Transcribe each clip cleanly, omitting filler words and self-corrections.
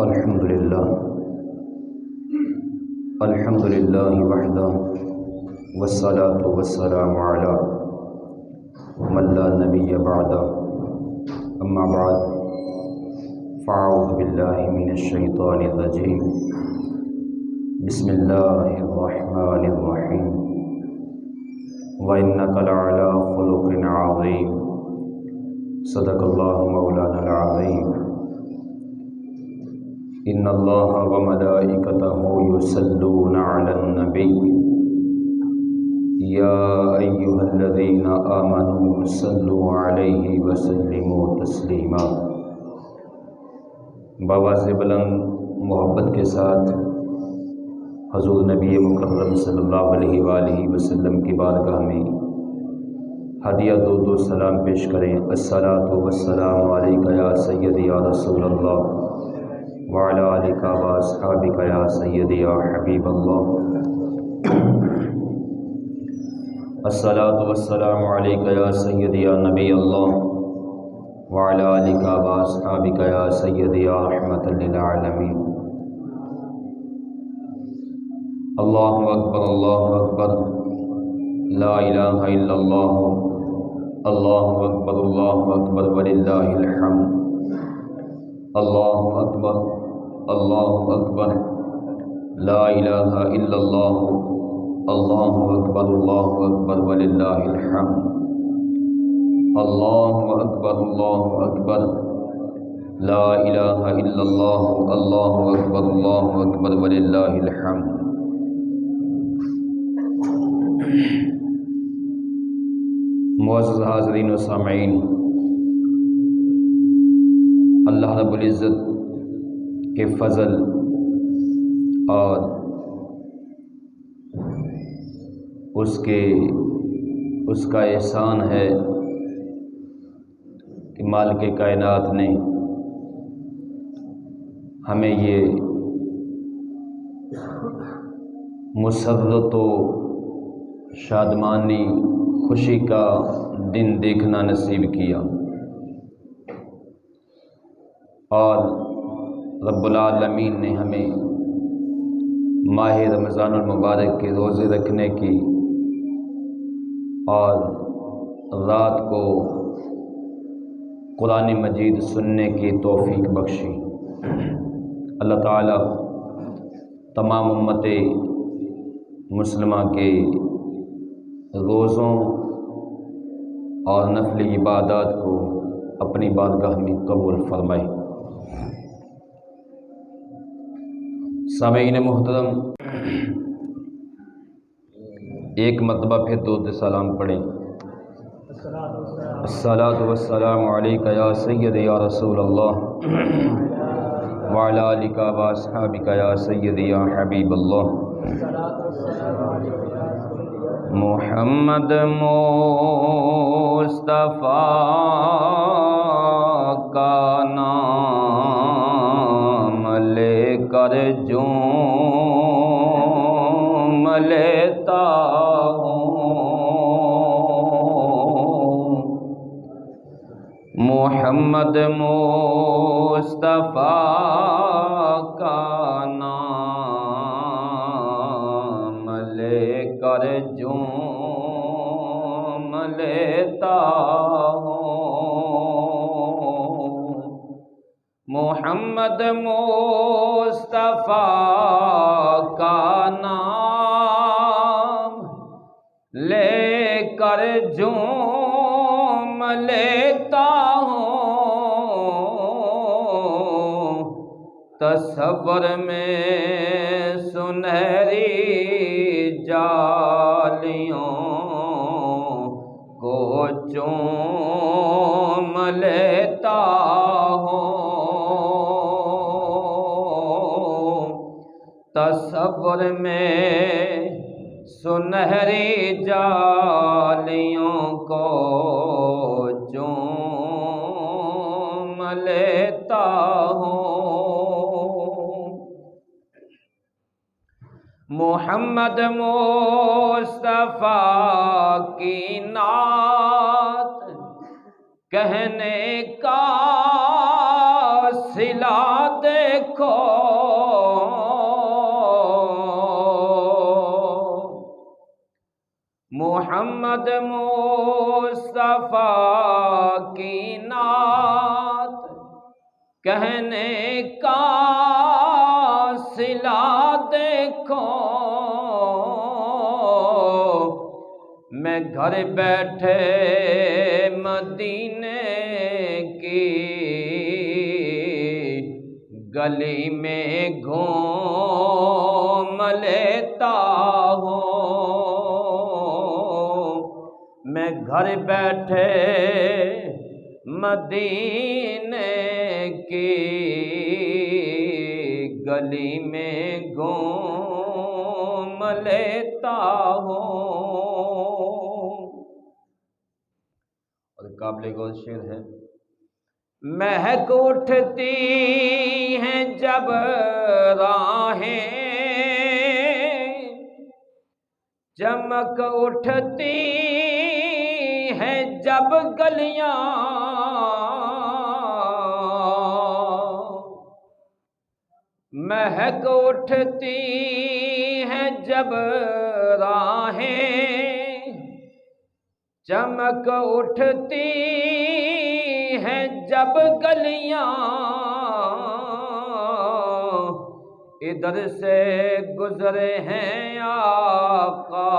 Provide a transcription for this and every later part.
الحمد للہ وحدہ والصلاة والسلام علی من لا نبی بعدہ اما بعد فاعوذ باللہ من الشیطان الرجیم بسم اللہ الرحمن الرحیم وَإِنَّكَ لَعَلَىٰ خُلُقٍ عَظِيمٍ صدق اللہ مولانا العظیم ان اللہ وملائکتہ یصلون علی النبی یا ایہا الذین آمنوا صلوا علیہ وسلموا تسلیما۔ بآواز بلند محبت کے ساتھ حضور نبی مکرم صلی اللہ علیہ وآلہ وسلم کی بارگاہ میں ہدیہ دو سلام پیش کریں۔ الصلاۃ والسلام علیک یا سیدی یا رسول اللہ وعلی آلک واصحابک یا سیدی یا حبیب اللہ۔ الصلاۃ والسلام علیک یا سیدی یا نبی اللہ وعلی آلک واصحابک یا سیدی یا رحمۃ للعالمین۔ اللہ اکبر لا الہ الا اللہ، اللہ اکبر وللہ الحمد، اللہ اکبر لا الہ الا اللہ، اللہ اکبر وللہ الحمد، اللہ اکبر لا الہ الا اللہ، اللہ اکبر وللہ الحمد۔ معزز حاضرین و سامعین، اللہ رب العزت کے فضل اور اس کا احسان ہے کہ مالک کائنات نے ہمیں یہ مسرت و شادمانی خوشی کا دن دیکھنا نصیب کیا، اور رب العالمین نے ہمیں ماہ رمضان المبارک کے روزے رکھنے کی اور رات کو قرآن مجید سننے کی توفیق بخشی۔ اللہ تعالی تمام امت مسلمہ کے روزوں اور نفلی عبادات کو اپنی بارگاہ میں قبول فرمائے۔ سامعین محترم، ایک مرتبہ پھر درود سلام پڑھیں۔ الصلاۃ والسلام علیک یا سیدی یا رسول اللہ وعلی آلک واصحابک یا سیدی یا حبیب اللہ۔ محمد مصطفیٰ کا نام لے کر جھوم لیتا ہوں، محمد مصطفیٰ کا نام لے کر جھوم لیتا ہوں، محمد مصطفیٰ کا نام لے کر جھوم لیتا ہوں، تصور میں سنہری جالیوں کو چوم لیتا ہوں، تصور میں سنہری جالیوں کو چوم لیتا ہوں، محمد مصطفیٰ کی نعت کہنے کا صلہ دیکھو محمد مصطفیٰ کی نعت کہنے کا صلہ دیکھو، میں گھر بیٹھے مدینے کی گلی میں گھوم لیتا ہوں، میں گھر بیٹھے مدینے کی گلی میں گھوم لیتا ہوں۔ اور قابل غور شعر ہے، مہک اٹھتی ہیں جب راہیں، چمک اٹھتی ہیں جب گلیاں، مہک اٹھتی ہیں جب راہیں، چمک اٹھتی ہیں جب گلیاں، ادھر سے گزرے ہیں آقا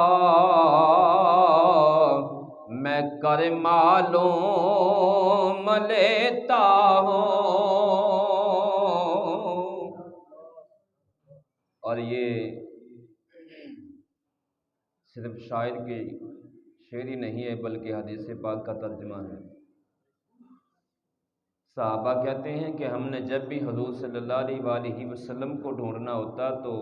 میں کر معلوم لیتا ہوں۔ اور یہ صرف شاعر کی شعری نہیں ہے بلکہ حدیث پاک کا ترجمہ ہے۔ صحابہ کہتے ہیں کہ ہم نے جب بھی حضور صلی اللہ علیہ وآلہ وسلم کو ڈھونڈنا ہوتا تو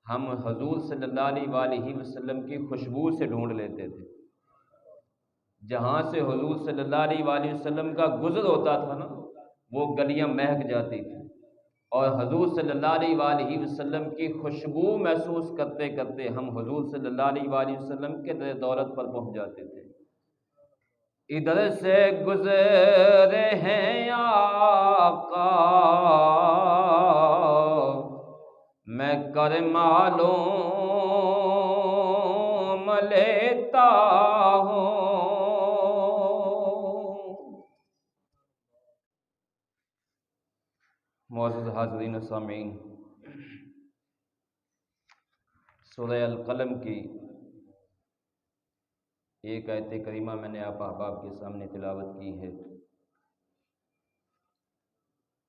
ہم حضور صلی اللہ علیہ وآلہ وسلم کی خوشبو سے ڈھونڈ لیتے تھے۔ جہاں سے حضور صلی اللہ علیہ وآلہ وسلم کا گزر ہوتا تھا نا، وہ گلیاں مہک جاتی تھیں، اور حضور صلی اللہ علیہ وآلہ وسلم کی خوشبو محسوس کرتے کرتے ہم حضور صلی اللہ علیہ وآلہ وسلم کے در دولت پر پہنچ جاتے تھے۔ ادھر سے گزرے ہیں آقا میں کر معلوم لیتا ہوں۔ معزز حاضرین و سامعین، سورہ القلم کی ایک آیت کریمہ میں نے آپ احباب کے سامنے تلاوت کی ہے۔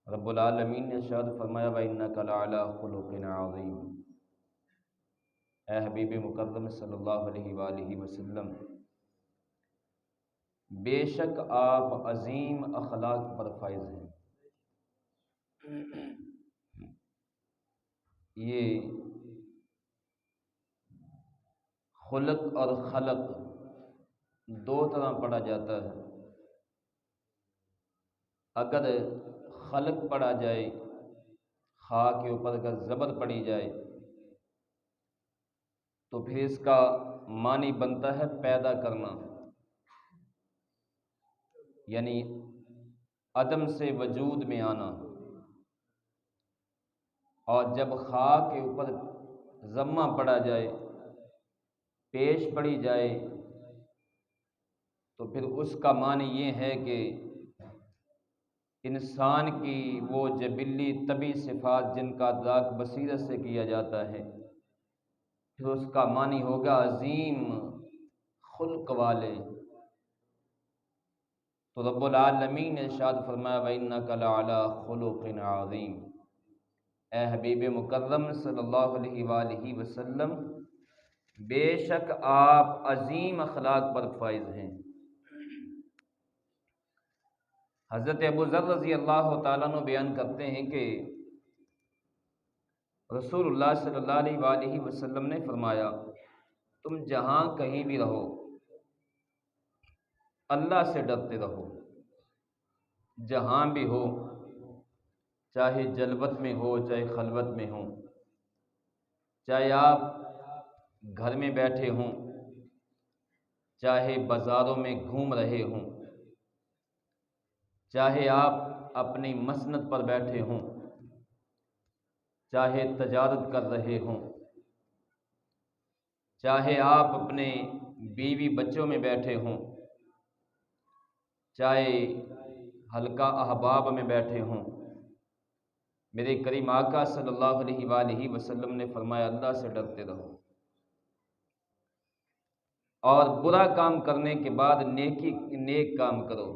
رب العالمین نے ارشاد فرمایا وَإِنَّكَ لَعَلَىٰ خُلُقٍ عَظِيمٍ، اے حبیب مکرم صلی اللہ علیہ وآلہ وسلم، بے شک آپ عظیم اخلاق پر فائز ہیں۔ یہ خلق اور خلق دو طرح پڑھا جاتا ہے۔ اگر خلق پڑھا جائے، خا کے اوپر اگر زبر پڑھی جائے تو پھر اس کا معنی بنتا ہے پیدا کرنا، یعنی عدم سے وجود میں آنا۔ اور جب خا کے اوپر ضمہ پڑھا جائے، پیش پڑھی جائے، تو پھر اس کا معنی یہ ہے کہ انسان کی وہ جبلی طبعی صفات جن کا ادراک بصیرت سے کیا جاتا ہے، پھر اس کا معنی ہوگا عظیم خلق والے۔ تو رب العالمین نے ارشاد فرمایا وَإِنَّكَ لَعَلَىٰ خُلُقٍ عَظِيمٍ، اے حبیب مکرم صلی اللہ علیہ وآلہ وسلم، بے شک آپ عظیم اخلاق پر فائز ہیں۔ حضرت ابو ذر رضی اللہ تعالیٰ عنہ بیان کرتے ہیں کہ رسول اللہ صلی اللہ علیہ وآلہ وسلم نے فرمایا تم جہاں کہیں بھی رہو اللہ سے ڈرتے رہو، جہاں بھی ہو، چاہے جلوت میں ہو چاہے خلوت میں ہو، چاہے آپ گھر میں بیٹھے ہوں، چاہے بازاروں میں گھوم رہے ہوں، چاہے آپ اپنی مسند پر بیٹھے ہوں، چاہے تجارت کر رہے ہوں، چاہے آپ اپنے بیوی بچوں میں بیٹھے ہوں، چاہے حلقہ احباب میں بیٹھے ہوں، میرے کریم آقا صلی اللہ علیہ وآلہ وسلم نے فرمایا اللہ سے ڈرتے رہو، اور برا کام کرنے کے بعد نیک کام کرو۔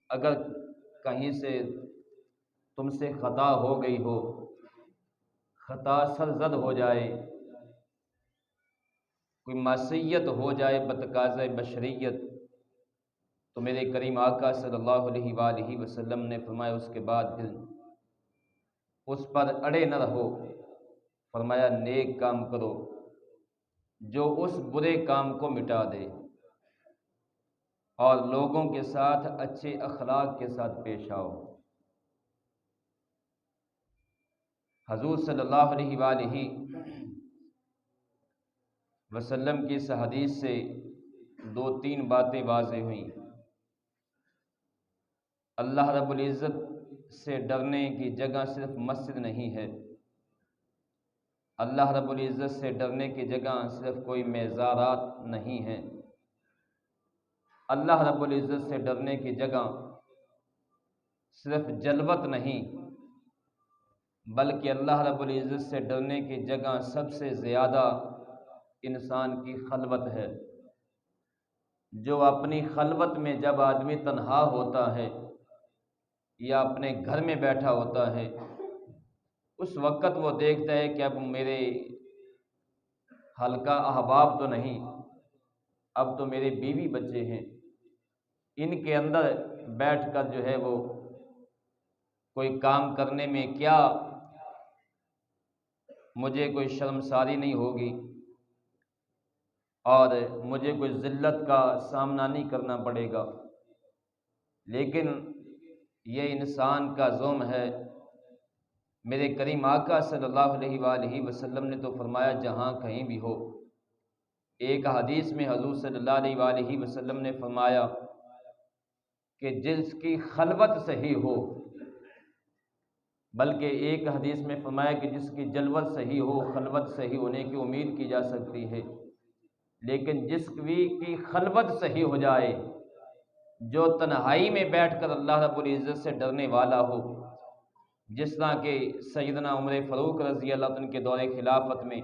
اگر کہیں سے تم سے خطا ہو گئی ہو، خطا سرزد ہو جائے، کوئی معصیت ہو جائے بتقاضۂ بشریت، تو میرے کریم آقا صلی اللہ علیہ وآلہ وسلم نے فرمایا اس کے بعد پھر اس پر اڑے نہ رہو، فرمایا نیک کام کرو جو اس برے کام کو مٹا دے، اور لوگوں کے ساتھ اچھے اخلاق کے ساتھ پیش آؤ۔ حضور صلی اللہ علیہ وآلہ وسلم کی اس حدیث سے دو تین باتیں واضح ہوئیں۔ اللہ رب العزت سے ڈرنے کی جگہ صرف مسجد نہیں ہے، اللہ رب العزت سے ڈرنے کی جگہ صرف کوئی میزارات نہیں ہیں، اللہ رب العزت سے ڈرنے کی جگہ صرف جلوت نہیں، بلکہ اللہ رب العزت سے ڈرنے کی جگہ سب سے زیادہ انسان کی خلوت ہے۔ جو اپنی خلوت میں جب آدمی تنہا ہوتا ہے یا اپنے گھر میں بیٹھا ہوتا ہے، اس وقت وہ دیکھتا ہے کہ اب میرے حلقہ احباب تو نہیں، اب تو میرے بیوی بچے ہیں، ان کے اندر بیٹھ کر جو ہے وہ کوئی کام کرنے میں کیا مجھے کوئی شرمساری نہیں ہوگی اور مجھے کوئی ذلت کا سامنا نہیں کرنا پڑے گا۔ لیکن یہ انسان کا ظلم ہے۔ میرے کریم آقا صلی اللہ علیہ وآلہ وسلم نے تو فرمایا جہاں کہیں بھی ہو، ایک حدیث میں حضور صلی اللہ علیہ وآلہ وسلم نے فرمایا کہ جس کی خلوت صحیح ہو، بلکہ ایک حدیث میں فرمایا کہ جس کی جلوت صحیح ہو، خلوت صحیح ہونے کی امید کی جا سکتی ہے، لیکن جس کی خلوت صحیح ہو جائے، جو تنہائی میں بیٹھ کر اللہ رب العزت سے ڈرنے والا ہو، جس طرح کہ سیدنا عمر فاروق رضی اللہ عنہ کے دور خلافت میں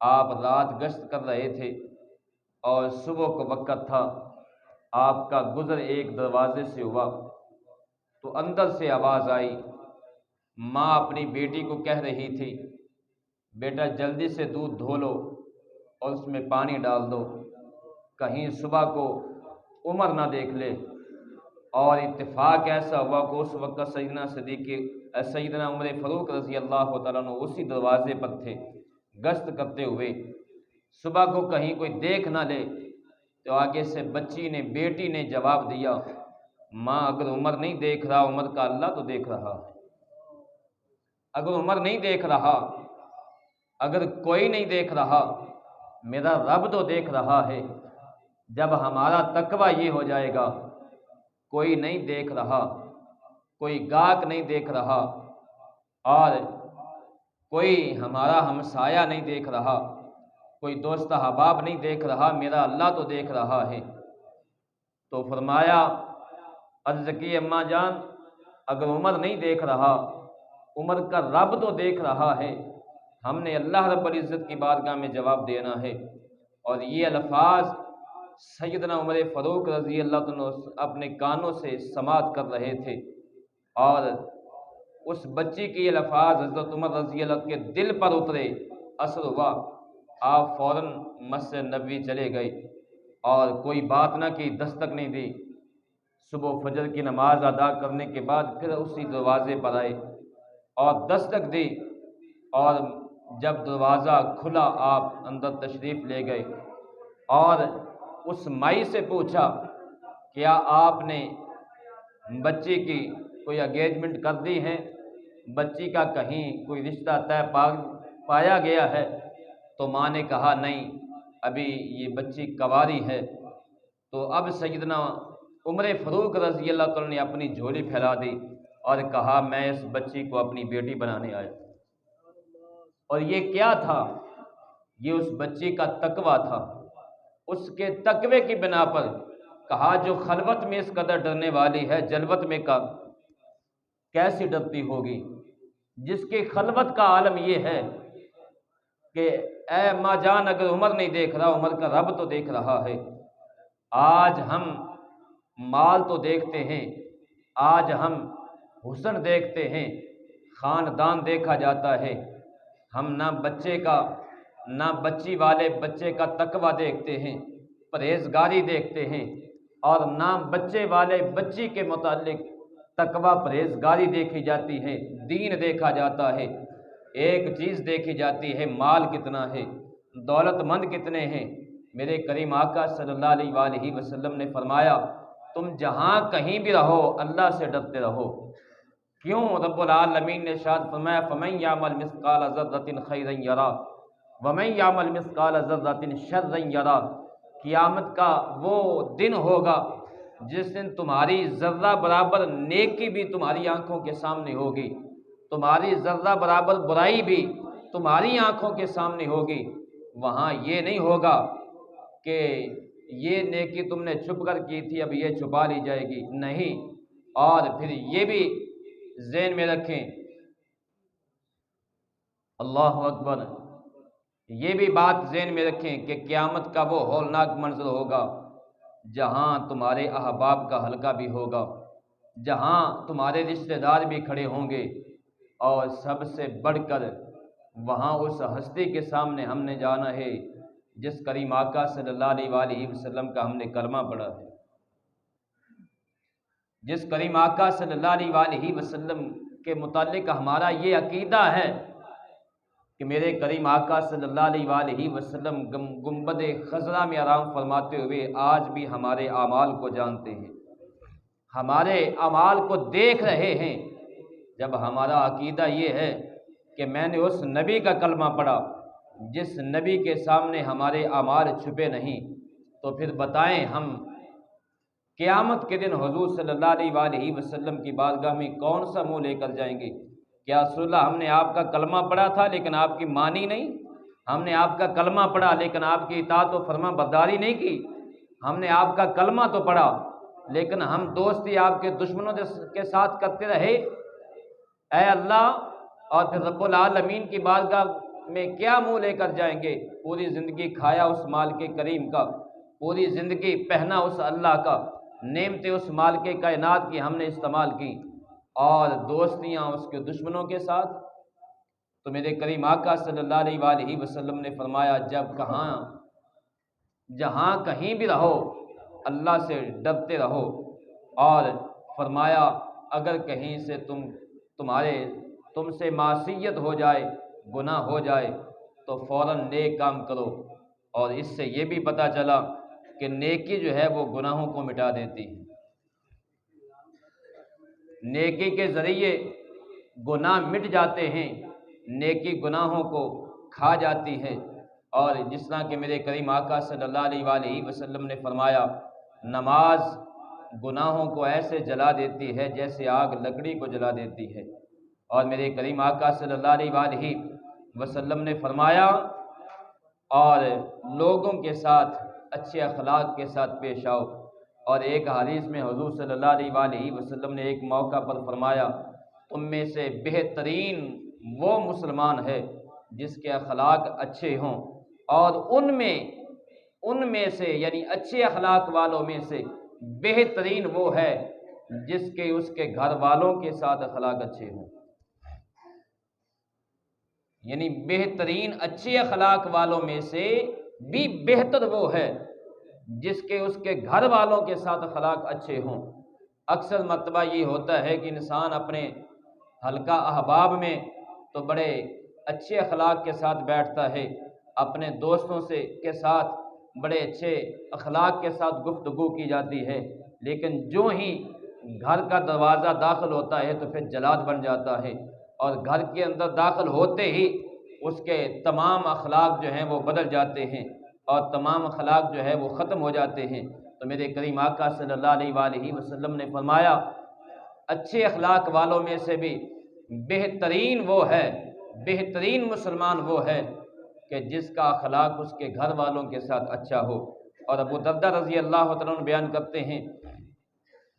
آپ رات گشت کر رہے تھے اور صبح کو وقت تھا، آپ کا گزر ایک دروازے سے ہوا تو اندر سے آواز آئی، ماں اپنی بیٹی کو کہہ رہی تھی بیٹا جلدی سے دودھ دھو لو اور اس میں پانی ڈال دو، کہیں صبح کو عمر نہ دیکھ لے۔ اور اتفاق ایسا ہوا کہ اس وقت سیدنا عمر فاروق رضی اللہ تعالیٰ عنہ اسی دروازے پر تھے گشت کرتے ہوئے، صبح کو کہیں کوئی دیکھ نہ لے، تو آگے سے بیٹی نے جواب دیا، ماں اگر عمر نہیں دیکھ رہا، عمر کا اللہ تو دیکھ رہا ہے، اگر عمر نہیں دیکھ رہا، اگر کوئی نہیں دیکھ رہا، میرا رب تو دیکھ رہا ہے۔ جب ہمارا تقویٰ یہ ہو جائے گا، کوئی نہیں دیکھ رہا، کوئی گاہک نہیں دیکھ رہا، اور کوئی ہمارا ہمسایہ نہیں دیکھ رہا، کوئی دوست احباب نہیں دیکھ رہا، میرا اللہ تو دیکھ رہا ہے۔ تو فرمایا عرض کی اماں جان اگر عمر نہیں دیکھ رہا، عمر کا رب تو دیکھ رہا ہے، ہم نے اللہ رب العزت کی بارگاہ میں جواب دینا ہے۔ اور یہ الفاظ سیدنا عمر فاروق رضی اللہ عنہ اپنے کانوں سے سماعت کر رہے تھے، اور اس بچی کی یہ الفاظ حضرت عمر رضی اللہ عنہ کے دل پر اترے، اثر ہوا، آپ فوراً مسجد نبوی چلے گئے اور کوئی بات نہ کی، دستک نہیں دی۔ صبح فجر کی نماز ادا کرنے کے بعد پھر اسی دروازے پر آئے اور دستک دی، اور جب دروازہ کھلا آپ اندر تشریف لے گئے اور اس مائی سے پوچھا کیا آپ نے بچی کی کوئی انگیجمنٹ کر دی ہے، بچی کا کہیں کوئی رشتہ طے پایا گیا ہے؟ تو ماں نے کہا نہیں، ابھی یہ بچی کنواری ہے۔ تو اب سیدنا عمر فاروق رضی اللہ تعالیٰ نے اپنی جھولی پھیلا دی اور کہا میں اس بچی کو اپنی بیٹی بنانے آیا۔ اور یہ کیا تھا؟ یہ اس بچی کا تقویٰ تھا۔ اس کے تقوی کی بنا پر کہا جو خلوت میں اس قدر ڈرنے والی ہے، جلوت میں کا کیسی ڈرتی ہوگی؟ جس کی خلوت کا عالم یہ ہے کہ اے ماں جان، اگر عمر نہیں دیکھ رہا، عمر کا رب تو دیکھ رہا ہے۔ آج ہم مال تو دیکھتے ہیں، آج ہم حسن دیکھتے ہیں، خاندان دیکھا جاتا ہے، ہم نہ بچے کا نہ بچی والے بچے کا تقویٰ دیکھتے ہیں، پرہیزگاری دیکھتے ہیں، اور نہ بچے والے بچی کے متعلق تقویٰ پرہیزگاری دیکھی جاتی ہے، دین دیکھا جاتا ہے۔ ایک چیز دیکھی جاتی ہے، مال کتنا ہے، دولت مند کتنے ہیں۔ میرے کریم آقا صلی اللہ علیہ وآلہ وسلم نے فرمایا تم جہاں کہیں بھی رہو اللہ سے ڈرتے رہو۔ کیوں؟ رب العالمین نے ارشاد فرمایا فَمَن يَعْمَلْ مِثْقَالَ ذَرَّةٍ خَيْرًا يَرَهُ وَمَن يَعْمَلْ مِثْقَالَ ذَرَّةٍ شَرًّا يَرَهُ۔ قیامت کا وہ دن ہوگا جس دن تمہاری ذرہ برابر نیکی بھی تمہاری آنکھوں کے سامنے ہوگی، تمہاری ذرہ برابر برائی بھی تمہاری آنکھوں کے سامنے ہوگی۔ وہاں یہ نہیں ہوگا کہ یہ نیکی تم نے چھپ کر کی تھی اب یہ چھپا لی جائے گی، نہیں۔ اور پھر یہ بھی ذہن میں رکھیں، اللہ اکبر، یہ بھی بات ذہن میں رکھیں کہ قیامت کا وہ ہولناک منظر ہوگا جہاں تمہارے احباب کا حلقہ بھی ہوگا، جہاں تمہارے رشتہ دار بھی کھڑے ہوں گے، اور سب سے بڑھ کر وہاں اس ہستی کے سامنے ہم نے جانا ہے جس کریم آقا صلی اللہ علیہ وآلہ وسلم کا ہم نے کلمہ پڑھا ہے، جس کریم آقا صلی اللہ علیہ وآلہ وسلم کے متعلق ہمارا یہ عقیدہ ہے کہ میرے کریم آقا صلی اللہ علیہ وآلہ وسلم گنبد خضرا میں آرام فرماتے ہوئے آج بھی ہمارے اعمال کو جانتے ہیں، ہمارے اعمال کو دیکھ رہے ہیں۔ جب ہمارا عقیدہ یہ ہے کہ میں نے اس نبی کا کلمہ پڑھا جس نبی کے سامنے ہمارے اعمال چھپے نہیں، تو پھر بتائیں ہم قیامت کے دن حضور صلی اللہ علیہ وآلہ وسلم کی بارگاہ میں کون سا منہ لے کر جائیں گے؟ کیا رسول اللہ ہم نے آپ کا کلمہ پڑھا تھا لیکن آپ کی مانی نہیں؟ ہم نے آپ کا کلمہ پڑھا لیکن آپ کی اطاعت و فرما برداری نہیں کی؟ ہم نے آپ کا کلمہ تو پڑھا لیکن ہم دوستی آپ کے دشمنوں کے ساتھ کرتے رہے؟ اے اللہ، اور پھر رب العالمین کی بارگاہ میں کیا منہ لے کر جائیں گے؟ پوری زندگی کھایا اس مال کے کریم کا، پوری زندگی پہنا اس اللہ کا، نعمتیں اس مال کے کائنات کی ہم نے استعمال کی، اور دوستیاں اس کے دشمنوں کے ساتھ۔ تو میرے کریم آقا صلی اللہ علیہ وآلہ وسلم نے فرمایا جہاں کہیں بھی رہو اللہ سے ڈرتے رہو، اور فرمایا اگر کہیں سے تم سے معصیت ہو جائے، گناہ ہو جائے تو فوراً نیک کام کرو۔ اور اس سے یہ بھی پتہ چلا کہ نیکی جو ہے وہ گناہوں کو مٹا دیتی ہے، نیکی کے ذریعے گناہ مٹ جاتے ہیں، نیکی گناہوں کو کھا جاتی ہے۔ اور جس طرح کہ میرے کریم آقا صلی اللہ علیہ وآلہ وسلم نے فرمایا نماز گناہوں کو ایسے جلا دیتی ہے جیسے آگ لکڑی کو جلا دیتی ہے۔ اور میرے کریم آقا صلی اللہ علیہ وآلہ وسلم نے فرمایا اور لوگوں کے ساتھ اچھے اخلاق کے ساتھ پیش آؤ۔ اور ایک حدیث میں حضور صلی اللہ علیہ وآلہ وسلم نے ایک موقع پر فرمایا تم میں سے بہترین وہ مسلمان ہے جس کے اخلاق اچھے ہوں، اور ان میں سے یعنی اچھے اخلاق والوں میں سے بہترین وہ ہے جس کے اس کے گھر والوں کے ساتھ اخلاق اچھے ہوں، یعنی بہترین اچھے اخلاق والوں میں سے بھی بہتر وہ ہے جس کے اس کے گھر والوں کے ساتھ اخلاق اچھے ہوں۔ اکثر مرتبہ یہ ہوتا ہے کہ انسان اپنے حلقہ احباب میں تو بڑے اچھے اخلاق کے ساتھ بیٹھتا ہے، اپنے دوستوں کے ساتھ بڑے اچھے اخلاق کے ساتھ گفتگو کی جاتی ہے، لیکن جو ہی گھر کا دروازہ داخل ہوتا ہے تو پھر جلاد بن جاتا ہے، اور گھر کے اندر داخل ہوتے ہی اس کے تمام اخلاق جو ہیں وہ بدل جاتے ہیں اور تمام اخلاق جو ہے وہ ختم ہو جاتے ہیں۔ تو میرے کریم آقا صلی اللہ علیہ وآلہ وسلم نے فرمایا اچھے اخلاق والوں میں سے بھی بہترین وہ ہے، بہترین مسلمان وہ ہے کہ جس کا اخلاق اس کے گھر والوں کے ساتھ اچھا ہو۔ اور ابو درداء رضی اللہ تعالیٰ عنہ بیان کرتے ہیں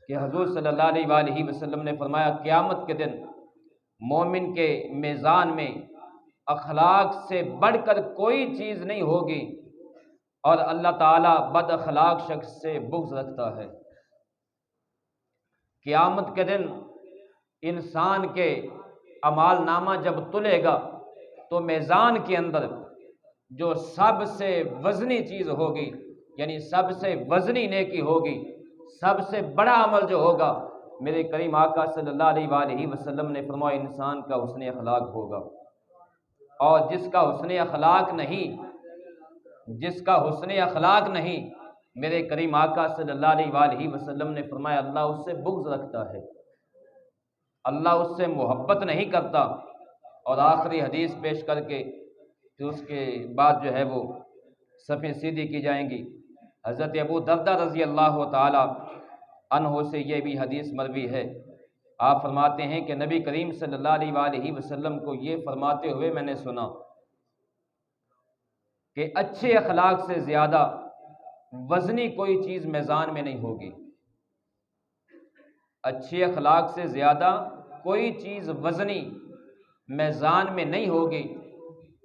کہ حضور صلی اللہ علیہ وآلہ وسلم نے فرمایا قیامت کے دن مومن کے میزان میں اخلاق سے بڑھ کر کوئی چیز نہیں ہوگی، اور اللہ تعالیٰ بد اخلاق شخص سے بغض رکھتا ہے۔ قیامت کے دن انسان کے اعمال نامہ جب تلے گا تو میزان کے اندر جو سب سے وزنی چیز ہوگی، یعنی سب سے وزنی نیکی ہوگی، سب سے بڑا عمل جو ہوگا، میرے کریم آقا صلی اللہ علیہ وآلہ وسلم نے فرمایا انسان کا حسن اخلاق ہوگا۔ اور جس کا حسن اخلاق نہیں، جس کا حسن اخلاق نہیں، میرے کریم آقا صلی اللہ علیہ وآلہ وسلم نے فرمایا اللہ اس سے بغض رکھتا ہے، اللہ اس سے محبت نہیں کرتا۔ اور آخری حدیث پیش کر کے پھر اس کے بعد جو ہے وہ صفیں سیدھی کی جائیں گی۔ حضرت ابو درداء رضی اللہ تعالی عنہ سے یہ بھی حدیث مروی ہے، آپ فرماتے ہیں کہ نبی کریم صلی اللہ علیہ وآلہ وسلم کو یہ فرماتے ہوئے میں نے سنا کہ اچھے اخلاق سے زیادہ وزنی کوئی چیز میزان میں نہیں ہوگی، اچھے اخلاق سے زیادہ کوئی چیز وزنی میزان میں نہیں ہوگی۔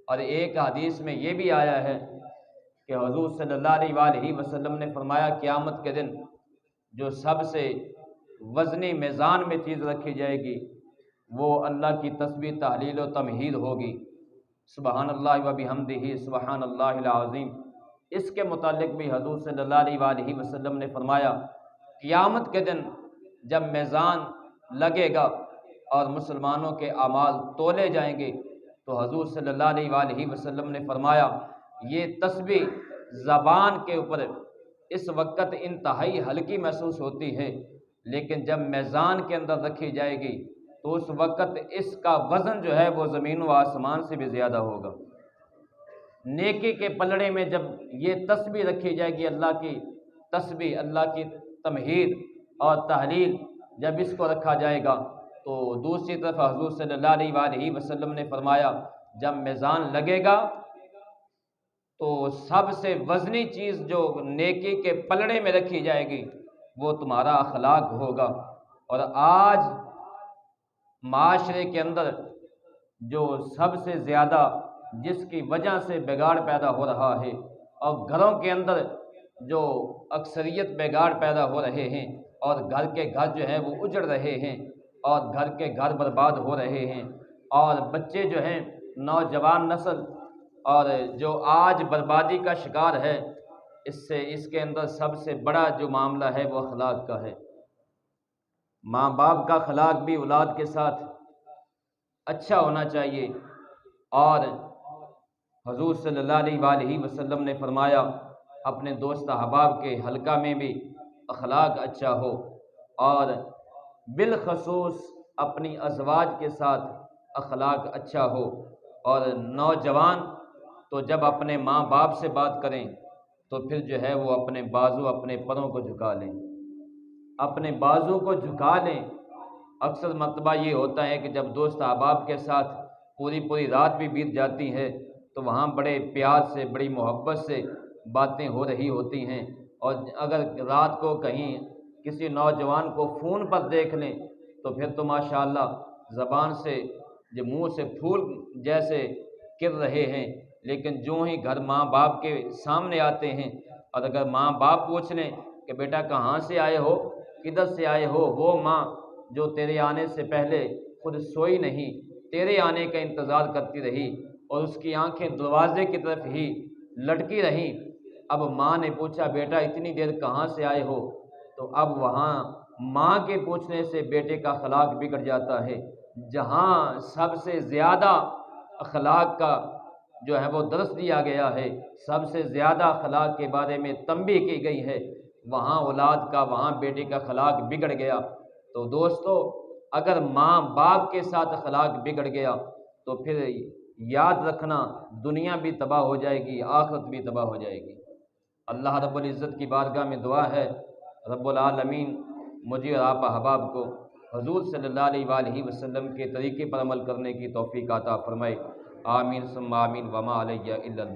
اور ایک حدیث میں یہ بھی آیا ہے کہ حضور صلی اللہ علیہ وآلہ وسلم نے فرمایا قیامت کے دن جو سب سے وزنی میزان میں چیز رکھی جائے گی وہ اللہ کی تسبیح تحلیل و تمہید ہوگی، سبحان اللہ و بحمدہ سبحان اللہ العظیم۔ اس کے متعلق بھی حضور صلی اللہ علیہ وآلہ وسلم نے فرمایا قیامت کے دن جب میزان لگے گا اور مسلمانوں کے اعمال تولے جائیں گے تو حضور صلی اللہ علیہ وآلہ وسلم نے فرمایا یہ تسبیح زبان کے اوپر اس وقت انتہائی ہلکی محسوس ہوتی ہے، لیکن جب میزان کے اندر رکھی جائے گی تو اس وقت اس کا وزن جو ہے وہ زمین و آسمان سے بھی زیادہ ہوگا۔ نیکی کے پلڑے میں جب یہ تسبیح رکھی جائے گی، اللہ کی تسبیح، اللہ کی تمہید اور تحلیل جب اس کو رکھا جائے گا تو دوسری طرف حضور صلی اللہ علیہ وآلہ وسلم نے فرمایا جب میزان لگے گا تو سب سے وزنی چیز جو نیکی کے پلڑے میں رکھی جائے گی وہ تمہارا اخلاق ہوگا۔ اور آج معاشرے کے اندر جو سب سے زیادہ جس کی وجہ سے بگاڑ پیدا ہو رہا ہے، اور گھروں کے اندر جو اکثریت بگاڑ پیدا ہو رہے ہیں اور گھر کے گھر جو ہیں وہ اجڑ رہے ہیں اور گھر کے گھر برباد ہو رہے ہیں، اور بچے جو ہیں نوجوان نسل اور جو آج بربادی کا شکار ہے، اس کے اندر سب سے بڑا جو معاملہ ہے وہ اخلاق کا ہے۔ ماں باپ کا اخلاق بھی اولاد کے ساتھ اچھا ہونا چاہیے، اور حضور صلی اللہ علیہ وآلہ وسلم نے فرمایا اپنے دوست احباب کے حلقہ میں بھی اخلاق اچھا ہو، اور بالخصوص اپنی ازواج کے ساتھ اخلاق اچھا ہو۔ اور نوجوان تو جب اپنے ماں باپ سے بات کریں تو پھر جو ہے وہ اپنے بازو اپنے پروں کو جھکا لیں، اپنے بازو کو جھکا لیں۔ اکثر مرتبہ یہ ہوتا ہے کہ جب دوست احباب کے ساتھ پوری رات بھی بیت جاتی ہے تو وہاں بڑے پیار سے بڑی محبت سے باتیں ہو رہی ہوتی ہیں، اور اگر رات کو کہیں کسی نوجوان کو فون پر دیکھ لیں تو پھر تو ماشاءاللہ زبان سے جو منہ سے پھول جیسے گر رہے ہیں، لیکن جو ہی گھر ماں باپ کے سامنے آتے ہیں اور اگر ماں باپ پوچھ لیں کہ بیٹا کہاں سے آئے ہو، کدھر سے آئے ہو، وہ ماں جو تیرے آنے سے پہلے خود سوئی نہیں، تیرے آنے کا انتظار کرتی رہی اور اس کی آنکھیں دروازے کی طرف ہی لٹکی رہیں، اب ماں نے پوچھا بیٹا اتنی دیر کہاں سے آئے ہو، تو اب وہاں ماں کے پوچھنے سے بیٹے کا اخلاق بگڑ جاتا ہے۔ جہاں سب سے زیادہ اخلاق کا جو ہے وہ درس دیا گیا ہے، سب سے زیادہ اخلاق کے بارے میں تنبیہ کی گئی ہے، وہاں اولاد کا، وہاں بیٹے کا اخلاق بگڑ گیا۔ تو دوستو اگر ماں باپ کے ساتھ اخلاق بگڑ گیا تو پھر یاد رکھنا دنیا بھی تباہ ہو جائے گی، آخرت بھی تباہ ہو جائے گی۔ اللہ رب العزت کی بارگاہ میں دعا ہے رب العالمین مجھے اور آپ احباب کو حضور صلی اللہ علیہ وآلہ وسلم کے طریقے پر عمل کرنے کی توفیق عطا فرمائے۔ آمین ثم آمین وما علیہ الا اللہ۔